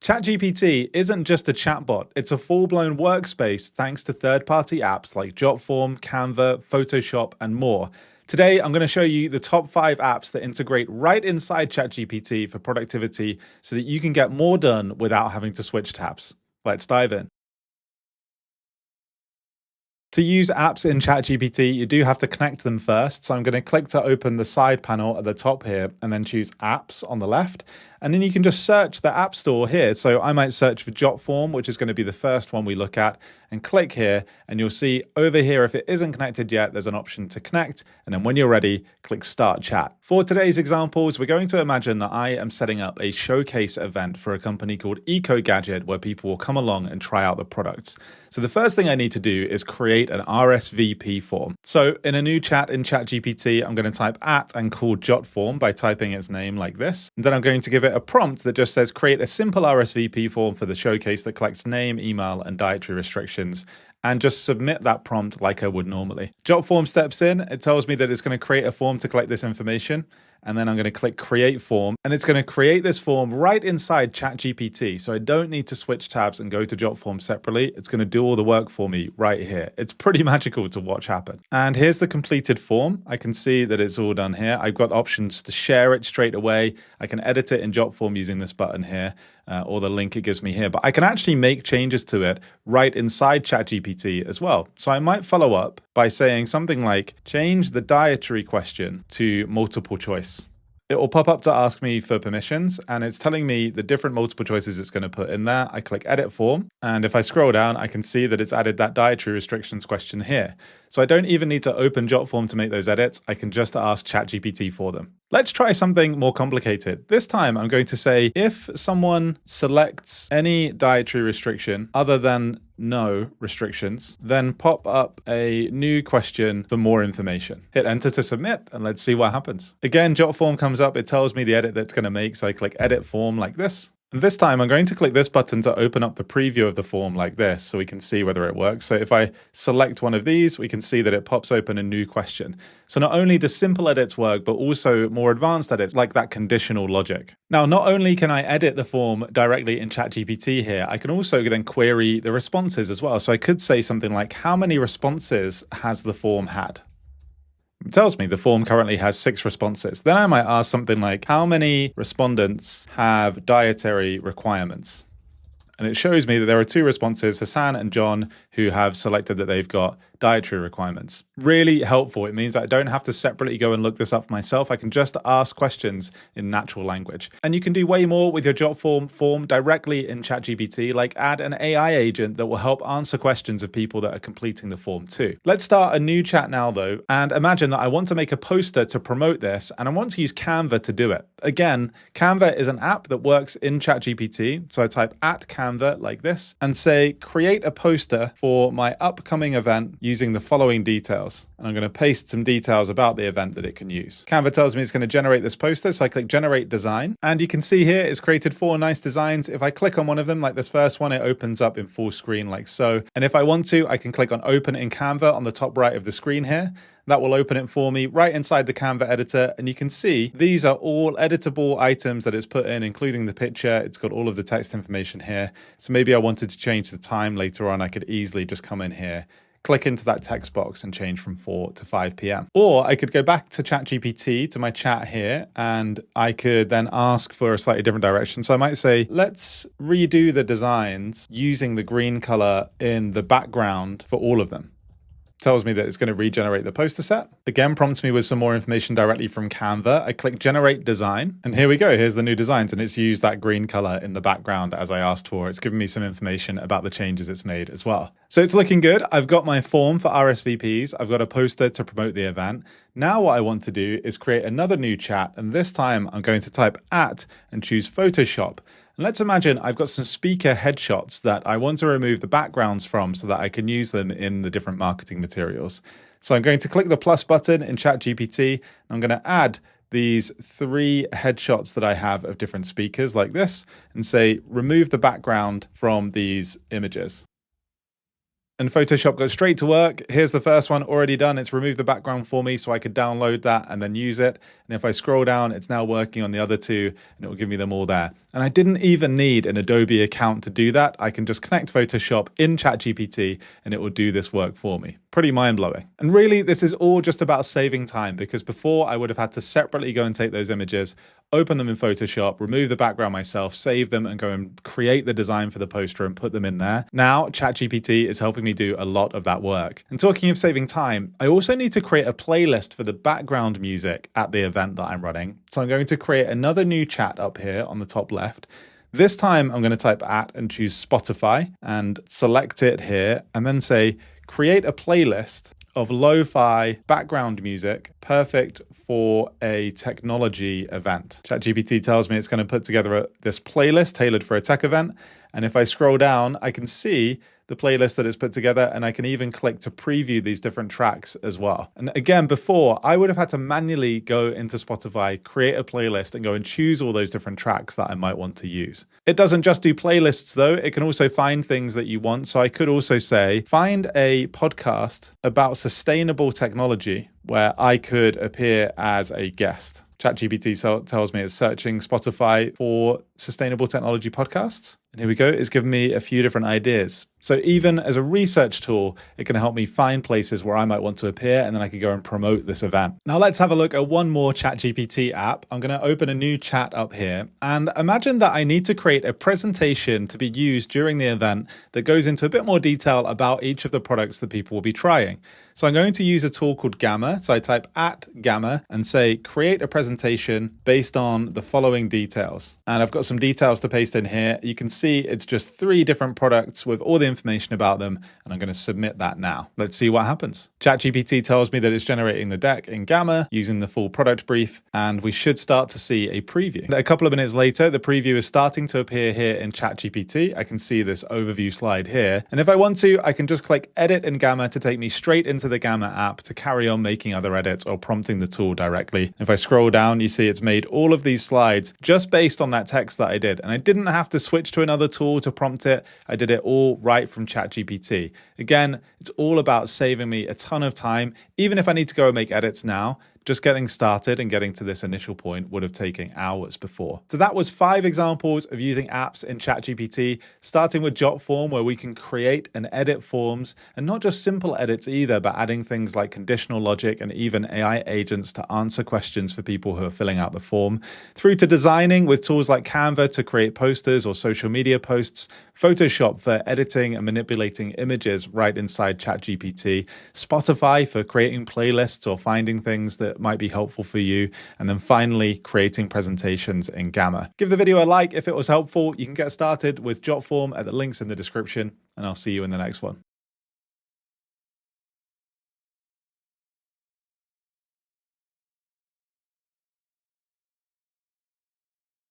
ChatGPT isn't just a chatbot, it's a full-blown workspace thanks to third-party apps like Jotform, Canva, Photoshop, and more. Today, I'm going to show you the top 5 apps that integrate right inside ChatGPT for productivity so that you can get more done without having to switch tabs. Let's dive in. To use apps in ChatGPT, you do have to connect them first. So I'm going to click to open the side panel at the top here and then choose Apps on the left. And then you can just search the App Store here. So I might search for Jotform, which is going to be the first one we look at, and click here. And you'll see over here, if it isn't connected yet, there's an option to connect. And then when you're ready, click Start Chat. For today's examples, we're going to imagine that I am setting up a showcase event for a company called Eco Gadget, where people will come along and try out the products. So the first thing I need to do is create an RSVP form. So in a new chat in ChatGPT, I'm going to type @ and call Jotform by typing its name like this. And then I'm going to give it a prompt that just says create a simple RSVP form for the showcase that collects name, email, and dietary restrictions, and just submit that prompt like I would normally. Jotform steps in. It tells me that it's going to create a form to collect this information. And then I'm going to click Create Form, and it's going to create this form right inside ChatGPT. So I don't need to switch tabs and go to Jotform separately. It's going to do all the work for me right here. It's pretty magical to watch happen. And here's the completed form. I can see that it's all done here. I've got options to share it straight away. I can edit it in Jotform using this button here, or the link it gives me here. But I can actually make changes to it right inside ChatGPT as well. So I might follow up by saying something like, change the dietary question to multiple choice. It will pop up to ask me for permissions, and it's telling me the different multiple choices it's going to put in there. I click Edit Form, and if I scroll down, I can see that it's added that dietary restrictions question here. So I don't even need to open Jotform to make those edits. I can just ask ChatGPT for them. Let's try something more complicated. This time, I'm going to say, if someone selects any dietary restriction other than no restrictions, then pop up a new question for more information. Hit enter to submit, and let's see what happens. Again, Jotform comes up. It tells me the edit that's going to make. So I click Edit Form like this. And this time I'm going to click this button to open up the preview of the form like this so we can see whether it works. So if I select one of these, we can see that it pops open a new question. So not only does simple edits work, but also more advanced edits like that conditional logic. Now, not only can I edit the form directly in ChatGPT here, I can also then query the responses as well. So I could say something like, how many responses has the form had? It tells me the form currently has 6 responses. Then I might ask something like, how many respondents have dietary requirements? And it shows me that there are 2 responses, Hassan and John, who have selected that they've got dietary requirements. Really helpful. It means that I don't have to separately go and look this up myself. I can just ask questions in natural language. And you can do way more with your Jotform form directly in ChatGPT, like add an AI agent that will help answer questions of people that are completing the form too. Let's start a new chat now though, and imagine that I want to make a poster to promote this, and I want to use Canva to do it. Again, Canva is an app that works in ChatGPT. So I type @Canva like this and say, create a poster for my upcoming event using the following details. And I'm going to paste some details about the event that it can use. Canva tells me it's going to generate this poster. So I click Generate Design. And you can see here it's created 4 nice designs. If I click on one of them, like this first one, it opens up in full screen like so. And if I want to, I can click on Open in Canva on the top right of the screen here. That will open it for me right inside the Canva editor. And you can see these are all editable items that it's put in, including the picture. It's got all of the text information here. So maybe I wanted to change the time later on. I could easily just come in here, click into that text box and change from 4 to 5 p.m. Or I could go back to ChatGPT, to my chat here, and I could then ask for a slightly different direction. So I might say, let's redo the designs using the green color in the background for all of them. Tells me that it's going to regenerate the poster set. Again, prompts me with some more information directly from Canva. I click Generate Design, and here we go. Here's the new designs, and it's used that green color in the background as I asked for. It's given me some information about the changes it's made as well. So it's looking good. I've got my form for RSVPs. I've got a poster to promote the event. Now what I want to do is create another new chat, and this time I'm going to type @ and choose Photoshop. And let's imagine I've got some speaker headshots that I want to remove the backgrounds from so that I can use them in the different marketing materials. So I'm going to click the plus button in ChatGPT, and I'm going to add these 3 headshots that I have of different speakers like this and say, remove the background from these images. and Photoshop got straight to work. Here's the first one already done. It's removed the background for me so I could download that and then use it. And if I scroll down, it's now working on the other two and it will give me them all there. And I didn't even need an Adobe account to do that. I can just connect Photoshop in ChatGPT and it will do this work for me. Pretty mind-blowing. And really, this is all just about saving time, because before I would have had to separately go and take those images, open them in Photoshop, remove the background myself, save them, and go and create the design for the poster and put them in there. Now, ChatGPT is helping me do a lot of that work. And talking of saving time, I also need to create a playlist for the background music at the event that I'm running. So I'm going to create another new chat up here on the top left. This time I'm going to type @ and choose Spotify and select it here and then say, create a playlist of lo-fi background music perfect for a technology event. ChatGPT tells me it's going to put together this playlist tailored for a tech event. And if I scroll down, I can see the playlist that it's put together, and I can even click to preview these different tracks as well. And again, before, I would have had to manually go into Spotify, create a playlist, and go and choose all those different tracks that I might want to use. It doesn't just do playlists though, it can also find things that you want. So I could also say, find a podcast about sustainable technology where I could appear as a guest. ChatGPT tells me it's searching Spotify for sustainable technology podcasts. And here we go, it's given me a few different ideas. So even as a research tool, it can help me find places where I might want to appear, and then I could go and promote this event. Now let's have a look at one more ChatGPT app. I'm going to open a new chat up here, and imagine that I need to create a presentation to be used during the event that goes into a bit more detail about each of the products that people will be trying. So I'm going to use a tool called Gamma. So I type @Gamma and say, create a presentation based on the following details. And I've got some details to paste in here. You can see it's just 3 different products with all the information about them. And I'm going to submit that now. Let's see what happens. ChatGPT tells me that it's generating the deck in Gamma using the full product brief. And we should start to see a preview. A couple of minutes later, the preview is starting to appear here in ChatGPT. I can see this overview slide here. And if I want to, I can just click edit in Gamma to take me straight into the Gamma app to carry on making other edits or prompting the tool directly. If I scroll down, you see it's made all of these slides just based on that text that I did. And I didn't have to switch to another tool to prompt it. I did it all right from ChatGPT. Again, it's all about saving me a ton of time. Even if I need to go and make edits now, just getting started and getting to this initial point would have taken hours before. So that was 5 examples of using apps in ChatGPT, starting with Jotform, where we can create and edit forms, and not just simple edits either, but adding things like conditional logic and even AI agents to answer questions for people who are filling out the form, through to designing with tools like Canva to create posters or social media posts, Photoshop for editing and manipulating images right inside ChatGPT, Spotify for creating playlists or finding things that might be helpful for you, and then finally creating presentations in Gamma. Give the video a like if it was helpful. You can get started with Jotform at the links in the description, and I'll see you in the next one.